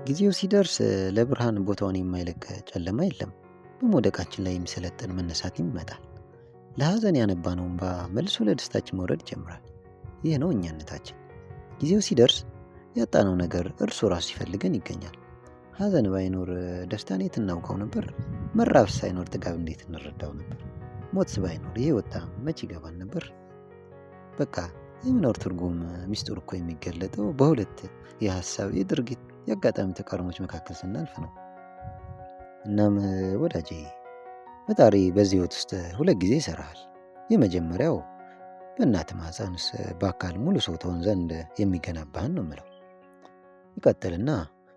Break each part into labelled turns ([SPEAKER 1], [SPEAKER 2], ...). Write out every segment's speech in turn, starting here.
[SPEAKER 1] ጊዜው ሲደርስ ለብርሃን ቦታውን የማይለቅ ጨለማ የለም። በመውደቃችን ላይ የሚሰለጥን መነሳት ይመጣል። ለሐዘን ያነባነው እንባ መልሶ ለደስታችን መውረድ ይጀምራል። ይህ ነው እኛነታችን። ጊዜው ሲደርስ ያጣነው ነገር እርሱ ራሱ ሲፈልገን ይገኛል። ሐዘን ባይኖር ደስታን የት እናውቀው ነበር? መራብ ሳይኖር ጥጋብ እንዴት እንረዳው ነበር? ሞት ባይኖር ይሄ ወጣ መች ይገባን ነበር? በቃ የመኖር ትርጉም ሚስጥሩ እኮ የሚገለጠው በሁለት የሐሳብ፣ የድርጊት፣ የአጋጣሚ ተቃርሞች መካከል ስናልፍ ነው። እናም ወዳጄ ፈጣሪ በዚህ ሕይወት ውስጥ ሁለት ጊዜ ይሰራል። የመጀመሪያው በእናት ማህፀን ውስጥ በአካል ሙሉ ሰው ትሆን ዘንድ የሚገነባህን ነው የምለው። ይቀጥልና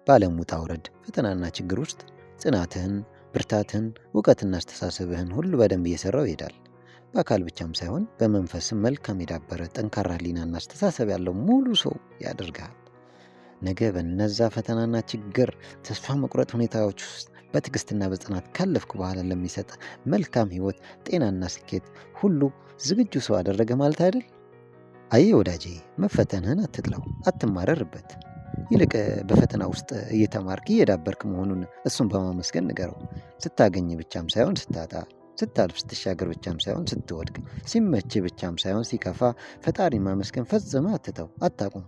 [SPEAKER 1] በዓለም ውጣ ውረድ፣ ፈተናና ችግር ውስጥ ጽናትህን፣ ብርታትህን፣ እውቀትና አስተሳሰብህን ሁሉ በደንብ እየሰራው ይሄዳል። በአካል ብቻም ሳይሆን በመንፈስም መልካም የዳበረ ጠንካራ ሕሊናና አስተሳሰብ ያለው ሙሉ ሰው ያደርግሃል። ነገ በነዛ ፈተናና ችግር፣ ተስፋ መቁረጥ ሁኔታዎች ውስጥ በትዕግስትና በጽናት ካለፍክ በኋላ ለሚሰጥ መልካም ሕይወት፣ ጤናና ስኬት ሁሉ ዝግጁ ሰው አደረገ ማለት አይደል? አየህ ወዳጄ፣ መፈተንህን አትጥለው፣ አትማረርበት። ይልቅ በፈተና ውስጥ እየተማርክ እየዳበርክ መሆኑን እሱን በማመስገን ንገረው። ስታገኝ ብቻም ሳይሆን ስታጣ፣ ስታልፍ ስትሻገር ብቻም ሳይሆን ስትወድቅ፣ ሲመች ብቻም ሳይሆን ሲከፋ ፈጣሪ ማመስገን ፈጽመ አትተው፣ አታቁም።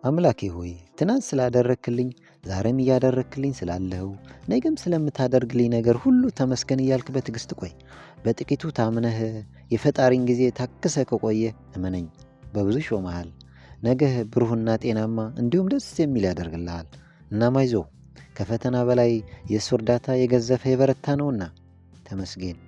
[SPEAKER 1] አምላኬ ሆይ ትናንት ስላደረክልኝ፣ ዛሬም እያደረክልኝ ስላለኸው፣ ነገም ስለምታደርግልኝ ነገር ሁሉ ተመስገን እያልክ በትዕግስት ቆይ። በጥቂቱ ታምነህ የፈጣሪን ጊዜ ታክሰ ከቆየ እመነኝ በብዙ ይሾመሃል። ነገህ ብሩህና ጤናማ እንዲሁም ደስ የሚል ያደርግልሃል። እናም አይዞህ፣ ከፈተና በላይ የእሱ እርዳታ የገዘፈ የበረታ ነውና ተመስገን።